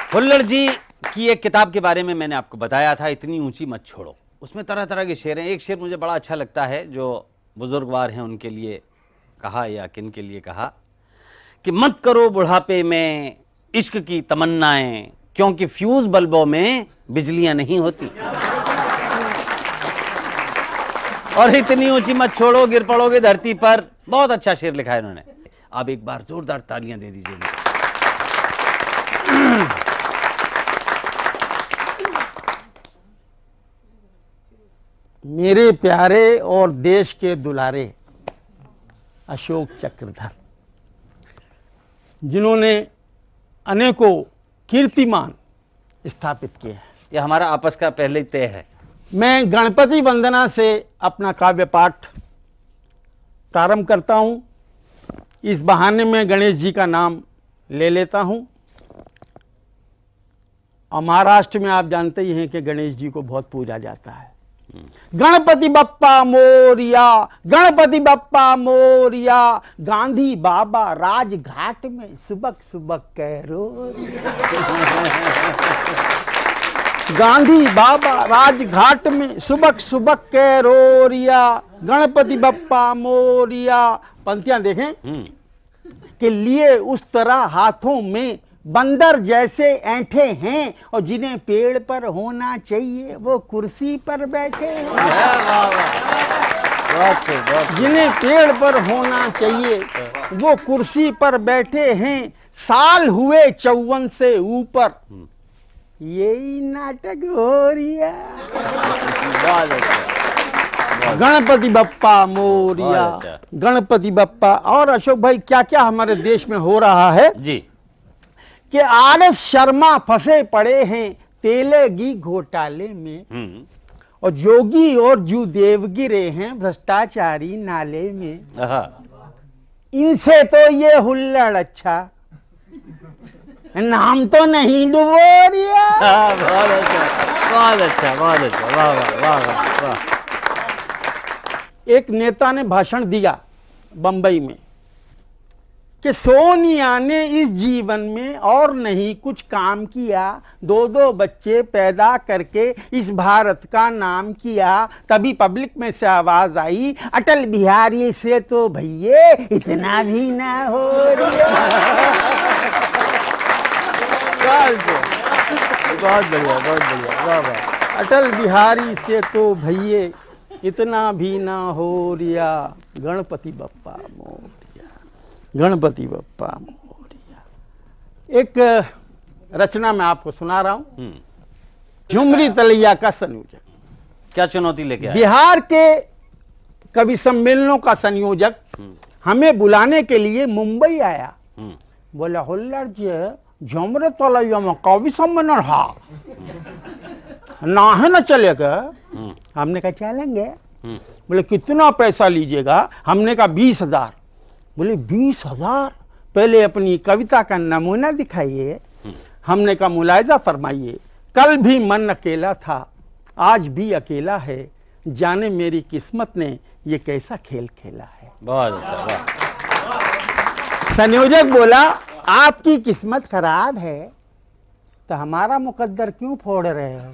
हुल्लड़ जी की एक किताब के बारे में मैंने आपको बताया था, इतनी ऊंची मत छोड़ो। उसमें तरह तरह के शेर हैं। एक शेर मुझे बड़ा अच्छा लगता है जो बुजुर्गवार हैं उनके लिए कहा या किन के लिए कहा कि मत करो बुढ़ापे में इश्क की तमन्नाएं, क्योंकि फ्यूज बल्बों में बिजलियां नहीं होती। और इतनी ऊंची मत छोड़ो, गिर पड़ोगे धरती पर। बहुत अच्छा शेर लिखा है इन्होंने। आप एक बार जोरदार तालियां दे दीजिए। मेरे प्यारे और देश के दुलारे अशोक चक्रधर, जिन्होंने अनेकों कीर्तिमान स्थापित किए हैं। यह हमारा आपस का पहले तय है। मैं गणपति वंदना से अपना काव्य पाठ प्रारंभ करता हूं। इस बहाने में गणेश जी का नाम ले लेता हूं। और महाराष्ट्र में आप जानते ही हैं कि गणेश जी को बहुत पूजा जाता है। गणपति बप्पा मोरिया, गणपति बप्पा मोरिया, गांधी बाबा राजघाट में सुबह सुबह करो। गांधी बाबा राजघाट में सुबह सुबह कैरोरिया, गणपति बप्पा मोरिया। पंक्तियां देखें कि लिए उस तरह हाथों में बंदर जैसे ऐंठे हैं, और जिन्हें पेड़ पर होना चाहिए वो कुर्सी पर बैठे हैं। जिन्हें पेड़ पर होना चाहिए वो कुर्सी पर बैठे हैं। साल हुए 54 से ऊपर, यही नाटक हो रिया। गणपति बप्पा मोरिया, गणपति बप्पा। और अशोक भाई क्या क्या हमारे देश में हो रहा है जी कि आर.एस. शर्मा फंसे पड़े हैं तेलगी घोटाले में, और जोगी और जूदेव गिरे हैं भ्रष्टाचारी नाले में। इनसे तो ये हुल्लड़ अच्छा, नाम तो नहीं डुबोरिया। बहुत अच्छा, बहुत अच्छा, बहुत अच्छा। वाह वाह वाह वाह। एक नेता ने भाषण दिया बंबई में कि सोनिया ने इस जीवन में और नहीं कुछ काम किया, 2-2 बच्चे पैदा करके इस भारत का नाम किया। तभी पब्लिक में से आवाज आई, अटल बिहारी से तो भैये इतना भी ना हो बहुत बढ़िया, बहुत बढ़िया। वाह वाह। अटल बिहारी से तो भैये इतना भी ना हो रिया। गणपति बप्पा मोरिया, गणपति बप्पा मोरिया। एक रचना मैं आपको सुना रहा हूं, झुमरी तलैया का संयोजक। क्या चुनौती लेके आया? बिहार के कवि सम्मेलनों का संयोजक हमें बुलाने के लिए मुंबई आया। बोला हुल्लड़ जी झुमरी तलैया में कवि सम्मेलन ना है ना चलेगा? हमने कहा चलेंगे। बोले कितना पैसा लीजिएगा? हमने कहा 20,000। बोले 20,000? पहले अपनी कविता का नमूना दिखाइए। हमने कहा मुलायजा फरमाइए। कल भी मन अकेला था, आज भी अकेला है, जाने मेरी किस्मत ने ये कैसा खेल खेला है। बहुत अच्छा। वाह। संयोजक बोला आपकी किस्मत खराब है तो हमारा मुकद्दर क्यों फोड़ रहे हो?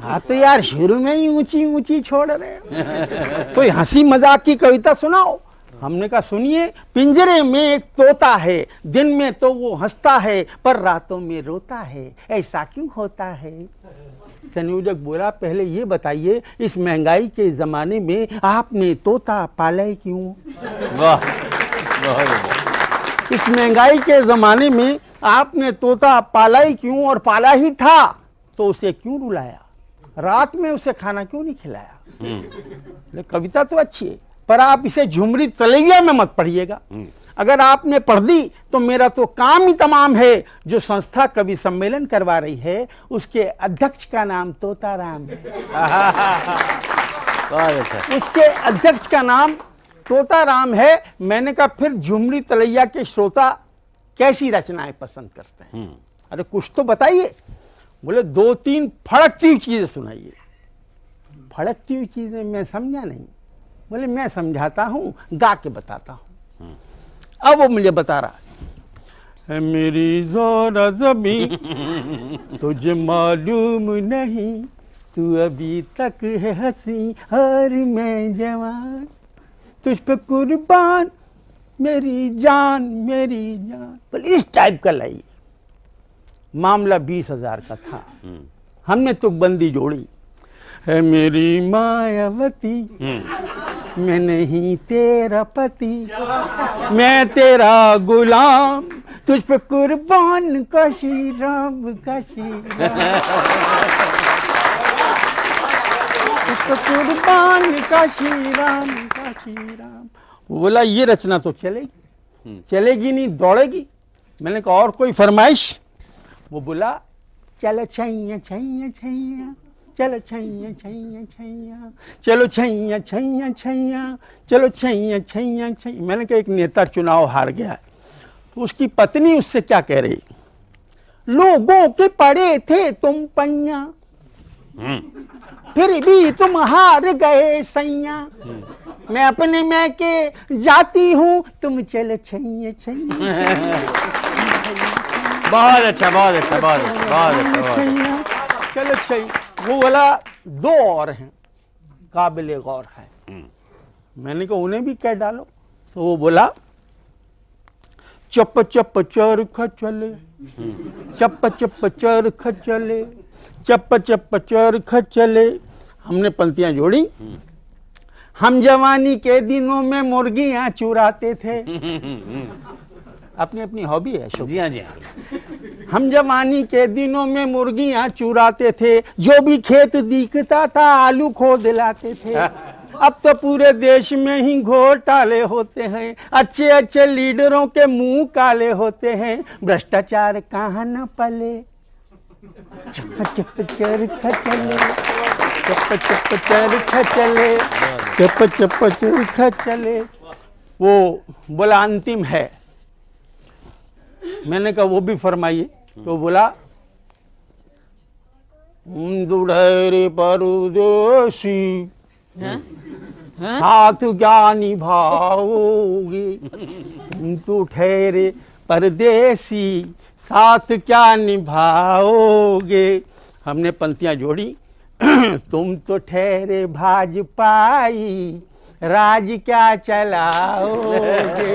हाँ तो यार शुरू में ही ऊंची ऊंची छोड़ रहे हो, कोई हंसी मजाक की कविता सुनाओ। हमने कहा सुनिए, पिंजरे में एक तोता है, दिन में तो वो हंसता है पर रातों में रोता है, ऐसा क्यों होता है? संयोजक बोला पहले ये बताइए इस महंगाई के जमाने में आपने तोता पाला ही क्यों? वाह, बहुत। इस महंगाई के जमाने में आपने तोता पाला ही क्यों, और पाला ही था तो उसे क्यों रुलाया? रात में उसे खाना क्यों नहीं खिलाया? कविता तो अच्छी है पर आप इसे झुमरी तलैया में मत पढ़िएगा। अगर आपने पढ़ दी तो मेरा तो काम ही तमाम है। जो संस्था कवि सम्मेलन करवा रही है उसके अध्यक्ष का नाम तोताराम है। उसके अध्यक्ष का नाम तोताराम है। मैंने कहा फिर झुमरी तलैया के श्रोता कैसी रचनाएं पसंद करते हैं? अरे कुछ तो बताइए। बोले 2-3 फड़कती हुई चीजें सुनाइए। फड़कती हुई चीजें मैं समझा नहीं। बोले मैं समझाता हूं, गा के बताता हूं। अब वो मुझे बता रहा है मेरी ज़ोरा ज़बी तुझे मालूम नहीं, तू अभी तक है हंसी और मैं जवान, तुझ पे कुर्बान मेरी जान मेरी जान। तो इस टाइप का लाइए। मामला 20,000 का था। हमने तुकबंदी जोड़ी, है मेरी मायावती मैं नहीं तेरा पति, मैं तेरा गुलाम तुझ पे कुर्बान काशी राम काशी तुझ पे कुर्बान काशी राम काशी राम। वो बोला ये रचना तो चलेगी, चलेगी नहीं दौड़ेगी। मैंने कहा और कोई फरमाइश? वो बोला चलो छैया छैया छैया, चलो छैया छैया छैया, चलो छैया छैया छैया, चलो छैया छैया छैया। मैंने कहा एक नेता चुनाव हार गया, तो उसकी पत्नी उससे क्या कह रही, लोगों के पड़े थे तुम पैया, फिर भी तुम हार गए सैया, मैं अपने मैं के जाती हूँ, तुम चलो छैया छैया। बहुत अच्छा, बहुत अच्छा, बहुत अच्छा, बहुत अच्छा। चलो छैया। वो बोला दो और हैं काबिले गौर है। मैंने कहा उन्हें भी कह डालो। तो वो बोला चप चप चरख चले, चप चप चरख चले, चप चप चरख चले। हमने पंक्तियां जोड़ी। हम जवानी के दिनों में मुर्गियां चुराते थे। अपनी अपनी हॉबी है। जी हाँ, जी हाँ। हम जवानी के दिनों में मुर्गियां चुराते थे, जो भी खेत दिखता था आलू खोद लाते थे। अब तो पूरे देश में ही घोटाले होते हैं, अच्छे अच्छे लीडरों के मुंह काले होते हैं, भ्रष्टाचार कहाँ न पले। चप चप चरखा चले, चप चप चरखा चले, चप चप चरखा चले। वो बोला अंतिम है। मैंने कहा वो भी फरमाइए। तो बोला दुढ़ेरे परदेसी साथ क्या निभाओगे, तुम तो ठहरे परदेसी साथ क्या निभाओगे। हमने पंक्तियां जोड़ी। तुम तो ठहरे भाजपाई राज क्या चलाओगे,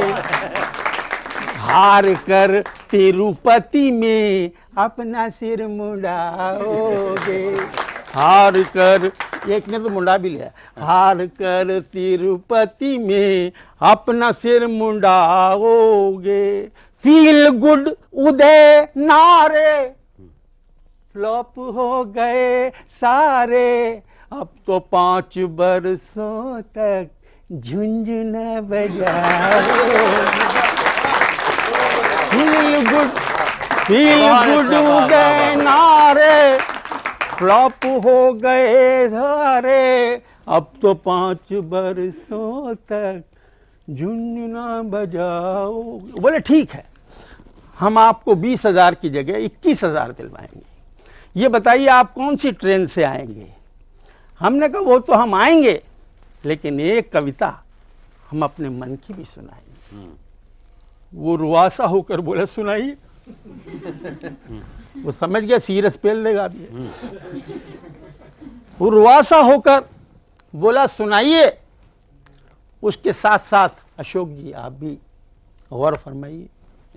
हार कर तिरुपति में अपना सिर मुड़ाओगे, हार कर, एक ने तो मुंडा भी लिया, हार कर तिरुपति में अपना सिर मुंडाओगे। फील गुड उदय नारे फ्लॉप हो गए सारे, अब तो 5 बरसों तक झुंझुना बजाओ। फील गुड उदय नारे फ्लॉप हो गए सारे, अब तो 5 बरसों तक झुंझुना बजाओ। बोले ठीक है, हम आपको 20,000 की जगह 21,000 दिलवाएंगे। ये बताइए आप कौन सी ट्रेन से आएंगे। हमने कहा वो तो हम आएंगे, लेकिन एक कविता हम अपने मन की भी सुनाएंगे। वो रुआसा होकर बोला सुनाइए। वो समझ गया सीरियस पेल देगा अभी। वो रुआसा होकर बोला सुनाइए। उसके साथ साथ अशोक जी आप भी गौर फरमाइए।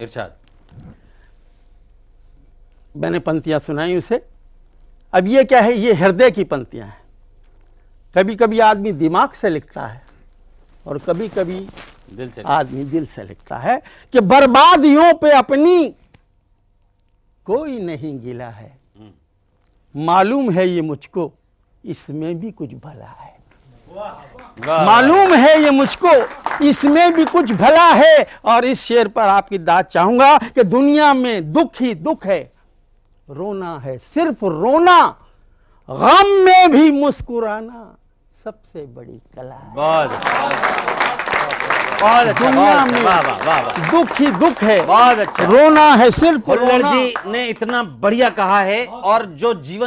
इरशाद। मैंने पंक्तियां सुनाई उसे। अब ये क्या है, ये हृदय की पंक्तियां हैं। कभी कभी आदमी दिमाग से लिखता है और कभी कभी आदमी दिल से लिखता है कि बर्बादियों पे अपनी कोई नहीं गिला है, मालूम है ये मुझको इसमें भी कुछ भला है। मालूम है ये मुझको इसमें भी कुछ भला है। और इस शेर पर आपकी दाद चाहूंगा कि दुनिया में दुख ही दुख है, रोना है सिर्फ रोना, गम में भी मुस्कुराना सबसे बड़ी कला है। बहुत अच्छा, दुनिया में दुख ही दुख है, बहुत अच्छा। रोना है सिर्फ खुल्लर रोना। जी ने इतना बढ़िया कहा है। और जो जीवन